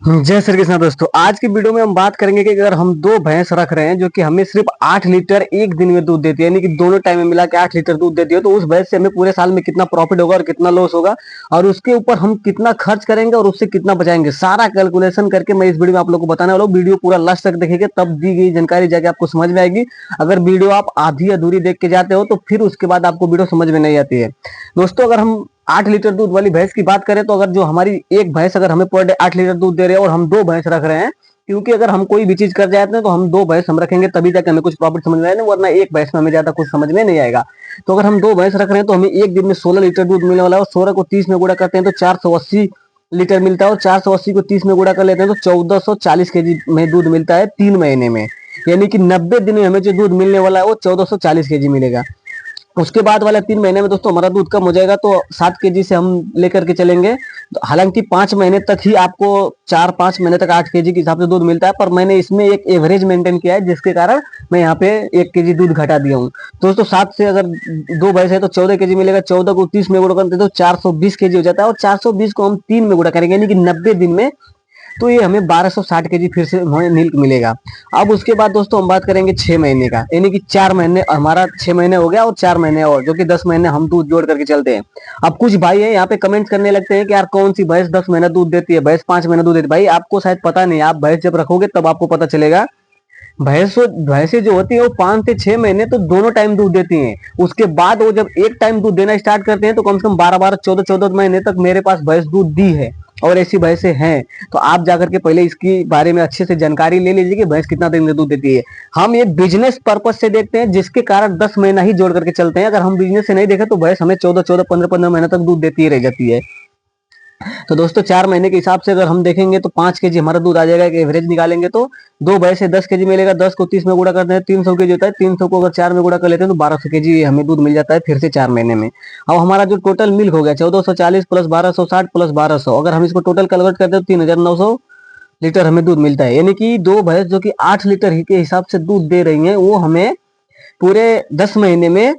जय श्री कृष्ण दोस्तों। आज की वीडियो में हम बात करेंगे कि अगर हम दो भैंस रख रहे हैं जो कि हमें सिर्फ 8 लीटर एक दिन में दूध देती है, यानी कि दोनों टाइम में मिला के 8 लीटर दूध देती है, तो उस भैंस से हमें पूरे साल में कितना प्रॉफिट होगा और कितना लॉस होगा और उसके ऊपर हम कितना खर्च करेंगे और उससे कितना बचाएंगे, सारा कैलकुलेशन करके मैं इस वीडियो में आप लोग को बताने वाला हूँ। वीडियो पूरा लास्ट तक देखेंगे, तब दी गई जानकारी जाके आपको समझ में आएगी। अगर वीडियो आप आधी अधूरी देख के जाते हो तो फिर उसके बाद आपको वीडियो समझ में नहीं आती है। दोस्तों, अगर हम 8 लीटर दूध वाली भैंस की बात करें तो अगर जो हमारी एक भैंस अगर हमें पर डे 8 लीटर दूध दे रहे हैं और हम दो भैंस रख रहे हैं, क्योंकि अगर हम कोई भी चीज कर जाते हैं तो हम दो भैंस हम रखेंगे तभी जाके हमें कुछ प्रॉफिट समझ में आएगा, वरना एक भैंस में हमें ज्यादा कुछ समझ में नहीं आएगा। तो अगर हम दो भैंस रख रहे हैं तो हमें एक दिन में 16 लीटर दूध मिलने वाला है और 16 को 30 में गुणा करते हैं तो 480 लीटर मिलता है और 480 को 30 में गुणा कर लेते हैं तो 1440 केजी में दूध मिलता है 3 महीने में। यानी कि 90 दिन में हमें जो दूध मिलने वाला है वो 1440 केजी मिलेगा। उसके बाद वाला 3 महीने में दोस्तों हमारा दूध कम हो जाएगा, तो 7 केजी से हम लेकर के चलेंगे। तो हालांकि 5 महीने तक ही आपको 4-5 महीने तक 8 केजी के हिसाब से दूध मिलता है, पर मैंने इसमें एक एवरेज मेंटेन किया है जिसके कारण मैं यहाँ पे 1 केजी दूध घटा दिया हूँ। दोस्तों 7 से अगर दो भैंस है तो 14 केजी मिलेगा, 14 को 30 में गुणा करते तो 420 केजी हो जाता है और 420 को हम 3 में गुणा करेंगे यानी कि 90 दिन में, तो ये हमें 1260 केजी फिर से हमें मिल्क मिलेगा। अब उसके बाद दोस्तों हम बात करेंगे 6 महीने का, यानी कि 4 महीने हमारा 6 महीने हो गया और 4 महीने और, जो कि 10 महीने हम दूध जोड़ करके चलते हैं। अब कुछ भाई है यहाँ पे कमेंट करने लगते हैं कि यार कौन सी भैंस 10 महीना दूध देती है, भैंस 5 महीना दूध देती है। भाई आपको शायद पता नहीं, आप भैंस जब रखोगे तब आपको पता चलेगा। भैंसें जो होती है वो 5 से 6 महीने तो दोनों टाइम दूध देती हैं। उसके बाद वो जब एक टाइम दूध देना स्टार्ट करते हैं तो कम से कम 12-12, 14-14 महीने तक मेरे पास भैंस दूध दी है और ऐसी भैंसें हैं। तो आप जाकर के पहले इसकी बारे में अच्छे से जानकारी ले लीजिए कि भैंस कितना दिन में दूध देती है। हम ये बिजनेस पर्पज से देखते हैं जिसके कारण 10 महीना ही जोड़ करके चलते हैं। अगर हम बिजनेस से नहीं देखें तो भैंस हमें 14-14, 15-15 महीने तक दूध देती ही रह जाती है। तो दोस्तों 4 महीने के हिसाब से अगर हम देखेंगे तो 5 केजी हमारा दूध आ जाएगा, एक एवरेज निकालेंगे तो दो भैंस से 10 केजी मिलेगा। 10 को 30 में गुणा करते हैं 300 केजी होता है, 300 को अगर 4 में गुणा कर लेते हैं तो 1200 केजी हमें दूध मिल जाता है फिर से 4 महीने में। अब हमारा जो टोटल मिल्क हो गया 1440 प्लस 1260 प्लस 1200, अगर हम इसको टोटल कन्वर्ट करते हैं तो 3900 लीटर हमें दूध मिलता है। यानी कि दो भैंस जो कि 8 लीटर ही के हिसाब से दूध दे रही हैं वो हमें पूरे 10 महीने में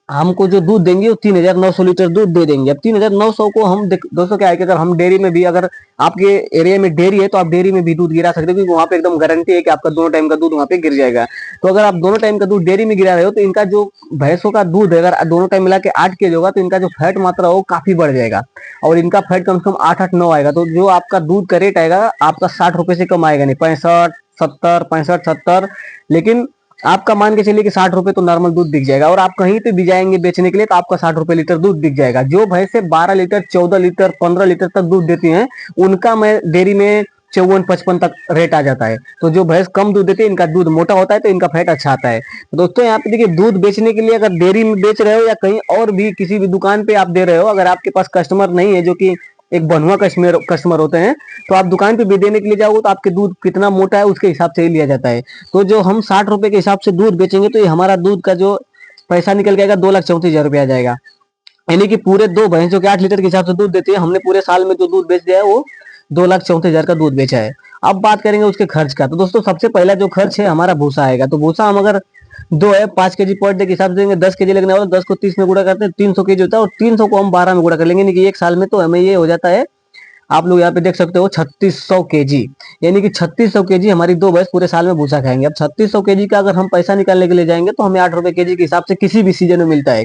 हमको जो दूध देंगे वो 3900 लीटर दूध दे देंगे। अब 3900 को हम दोस्तों क्या है कि अगर हम डेयरी में भी, अगर आपके एरिया में डेयरी है तो आप डेयरी में भी दूध गिरा सकते हो, क्योंकि वहां पे एकदम गारंटी है कि आपका दोनों टाइम का दूध वहां पे गिर जाएगा। तो अगर आप दोनों टाइम का दूध डेयरी में गिरा रहे हो तो इनका जो भैंसों का दूध है अगर दोनों टाइम मिला के 8 केजी होगा तो इनका जो फैट मात्रा हो काफी बढ़ जाएगा और इनका फैट कम से कम 8-8-9 आएगा। तो जो आपका दूध का रेट आएगा आपका 60 रुपए से कम आएगा नहीं, 65-70, 65-70, लेकिन आपका मान के चलिए कि 60 रुपए तो नॉर्मल दूध बिक जाएगा। और आप कहीं पे भी जाएंगे बेचने के लिए तो आपका 60 रुपए लीटर दूध बिक जाएगा। जो भैंसे 12 लीटर, 14 लीटर, 15 लीटर तक दूध देती हैं उनका मैं डेयरी में 54-55 तक रेट आ जाता है। तो जो भैंस कम दूध देती है इनका दूध मोटा होता है तो इनका फैट अच्छा आता है। तो दोस्तों यहाँ पे देखिए, दूध बेचने के लिए अगर डेयरी में बेच रहे हो या कहीं और भी किसी भी दुकान पे आप दे रहे हो, अगर आपके पास कस्टमर नहीं है जो कि एक बनुआ कस्टमर होते हैं, तो आप दुकान पे भी देने के लिए जाओगे तो आपके दूध कितना मोटा है उसके हिसाब से ही लिया जाता है। तो जो हम 60 रुपए के हिसाब से दूध बेचेंगे तो ये हमारा दूध का जो पैसा निकल के आएगा 2,34,000 रुपया आ जाएगा। यानी कि पूरे दो भैंस जो कि 8 लीटर के हिसाब से दूध देती है, हमने पूरे साल में जो दूध बेच दिया है वो 2,34,000 का दूध बेचा है। अब बात करेंगे उसके खर्च का। तो दोस्तों सबसे पहला जो खर्च है हमारा भूसा आएगा। तो भूसा हम अगर दो है 5 केजी पर डे के हिसाब से देंगे, 10 केजी लगने वाला, 10 को 30 में गुणा करते हैं 300 केजी होता है और 300 को हम 12 में गुणा कर लेंगे, यानी कि एक साल में तो हमें ये हो जाता है, आप लोग यहाँ पे देख सकते हो 3600 केजी। यानी कि 3600 केजी हमारी दो भैंस पूरे साल में भूसा खाएंगे। अब 3600 केजी का अगर हम पैसा निकालने के लिए जाएंगे तो हमें 8 रुपए केजी के हिसाब से किसी भी सीजन में मिलता है।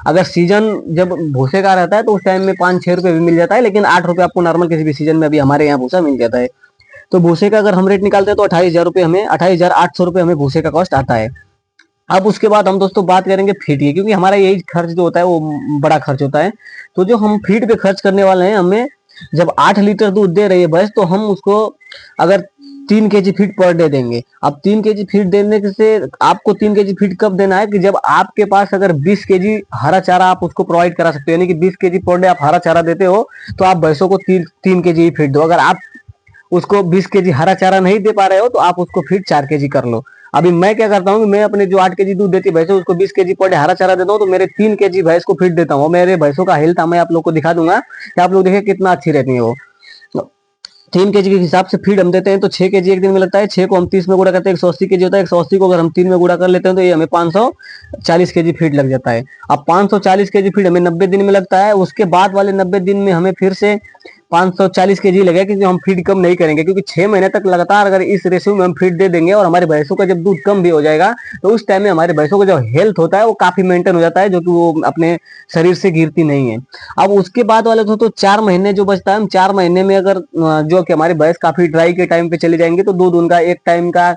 अगर सीजन जब भूसे का रहता है तो उस टाइम में 5-6 रुपए भी मिल जाता है, लेकिन 8 रुपए आपको नॉर्मल किसी भी सीजन में अभी हमारे यहाँ भूसा मिल जाता है। तो भूसे का अगर हम रेट निकालते हैं तो 28,000 रुपए हमें 28,800 रुपए हमें भूसे का कॉस्ट आता है। अब उसके बाद हम दोस्तों बात करेंगे फीड की, क्योंकि हमारा यही खर्च जो होता है वो बड़ा खर्च होता है। तो जो हम फीड पे खर्च करने वाले हैं, हमें जब 8 लीटर दूध दे रही है भैंस तो हम उसको अगर 3 केजी फीड पर डे देंगे। अब 3 केजी फीड देने से आपको 3 केजी फीड कब देना है कि जब आपके पास अगर 20 केजी हरा चारा आप उसको प्रोवाइड करा सकते हो, यानी कि 20 केजी पर डे आप हरा चारा देते हो तो आप भैंसों को 3 केजी ही फीड दो। अगर आप उसको 20 केजी हरा चारा नहीं दे पा रहे हो तो आप उसको फीड 4 केजी कर लो। अभी मैं क्या करता हूँ कि मैं अपने जो 8 केजी दूध देती है भैंस उसको 20 केजी पर डे हरा चारा देता हूँ, तो मेरे 3 केजी भैंस को फीड देता हूँ। मेरे भैंसों का हेल्थ मैं आप लोग को दिखा दूंगा कि आप लोग देखें कितना अच्छी रहती है वो। 3 केजी के हिसाब से फीड हम देते हैं तो 6 केजी एक दिन में लगता है। 6 को हम 30 में गुणा करते हैं 180 केजी होता है। 180 को अगर हम 3 में गुणा कर लेते हैं तो ये हमें 540 केजी फीड लग जाता है। अब 540 केजी फीड हमें 90 दिन में लगता है। उसके बाद वाले 90 दिन में हमें फिर से 540 केजी लगेगा, क्योंकि हम फीड कम नहीं करेंगे, क्योंकि 6 महीने तक लगातार अगर इस रेशियो में हम फीड दे देंगे और हमारे भैंसों का जब दूध कम भी हो जाएगा तो उस टाइम में हमारे भैंसों का जो हेल्थ होता है वो काफी मेंटेन हो जाता है, जो कि वो अपने शरीर से गिरती नहीं है। अब उसके बाद वाले तो 4 महीने जो बचता है, हम 4 महीने में अगर जो कि हमारे भैंस काफी ड्राई के टाइम पे चले जाएंगे तो दूध उनका एक टाइम का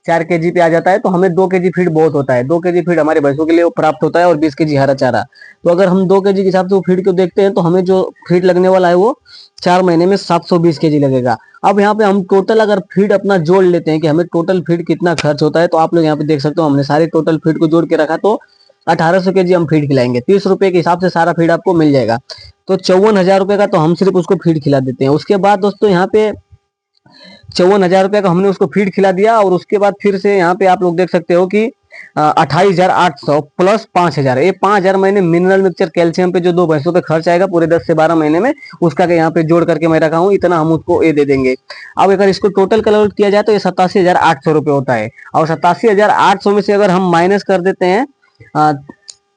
4 केजी पे आ जाता है, तो हमें 2 केजी फीड बहुत होता है। 2 केजी फीड हमारे भैंसों के लिए प्राप्त होता है और 20 केजी हरा चारा। तो अगर हम 2 केजी के हिसाब से वो फीड को देखते हैं तो हमें जो फीड लगने वाला है वो 4 महीने में 720 केजी लगेगा। अब यहाँ पे हम टोटल अगर फीड अपना जोड़ लेते हैं कि हमें टोटल फीड कितना खर्च होता है, तो आप लोग यहाँ पे देख सकते हो हमने सारे टोटल फीड को जोड़ के रखा, तो 1800 केजी हम फीड खिलाएंगे। 30 रुपए के हिसाब से सारा फीड आपको मिल जाएगा, तो 54,000 रुपए का तो हम सिर्फ उसको फीड खिला देते हैं। उसके बाद दोस्तों यहाँ पे 54,000 रुपए का हमने उसको फीड खिला दिया, और उसके बाद फिर से यहाँ पे आप लोग देख सकते हो कि 28,800 प्लस 5,000, ये 5,000 महीने मिनरल मिक्सचर कैल्शियम पे जो दो भैंसों पे खर्च आएगा पूरे 10 से 12 महीने में, उसका यहाँ पे जोड़ करके मैं रखा हूँ, इतना हम उसको ये दे देंगे। अब अगर इसको टोटल कैलकुलेट किया जाए तो ये 87,800 रुपए होता है, और 87,800 में से अगर हम माइनस कर देते हैं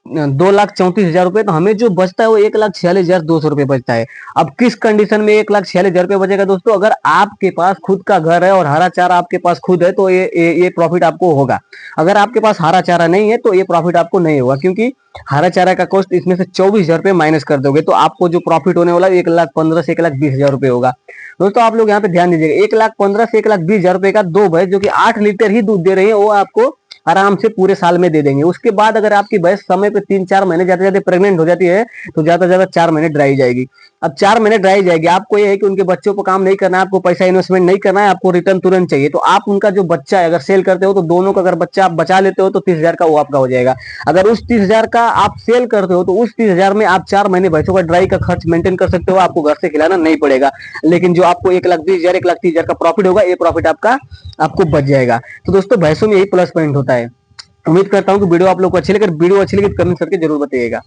2,34,000 रुपए, तो हमें जो बचता है वो 1,46,200 रुपए बचता है। अब किस कंडीशन में 1,46,000 रुपए बचेगा दोस्तों? अगर आपके पास खुद का घर है और हरा चारा आपके पास खुद है तो ये प्रॉफिट आपको होगा। अगर आपके पास हरा चारा नहीं है तो ये प्रॉफिट आपको नहीं होगा, क्योंकि हरा चारा का कॉस्ट इसमें से 24,000 रुपए माइनस कर दोगे तो आपको जो प्रॉफिट होने वाला 1,15,000 से 1,20,000 रुपए होगा। दोस्तों आप लोग यहाँ पे ध्यान दीजिएगा, 1,15,000 से 1,20,000 रुपए का दो भैंस जो कि 8 लीटर ही दूध दे रही है वो आपको आराम से पूरे साल में दे देंगे। उसके बाद अगर आपकी भैंस समय पे 3-4 महीने ज्यादा ज्यादा प्रेग्नेंट हो जाती है तो ज्यादा ज्यादा 4 महीने ड्राई जाएगी। अब 4 महीने ड्राई जाएगी, आपको ये है कि उनके बच्चों पर काम नहीं करना है, आपको पैसा इन्वेस्टमेंट नहीं करना है, आपको रिटर्न तुरंत चाहिए, तो आप उनका जो बच्चा है अगर सेल करते हो तो दोनों का अगर बच्चा आप बचा लेते हो तो 30,000 का वो आपका हो जाएगा। अगर उस 30,000 का आप सेल करते हो तो उस 30,000 में आप 4 महीने भैंसों का ड्राई का खर्च मेंटेन कर सकते हो, आपको घर से खिलाना नहीं पड़ेगा। लेकिन जो आपको 1,20,000 1,30,000 का प्रॉफिट होगा, ये प्रॉफिट आपका आपको बच जाएगा। तो दोस्तों भैंसों में यही प्लस पॉइंट होता है। उम्मीद करता हूँ कि वीडियो आप लोग को अच्छी लगे। वीडियो अच्छी लगी तो कमेंट करके जरूर बताइएगा।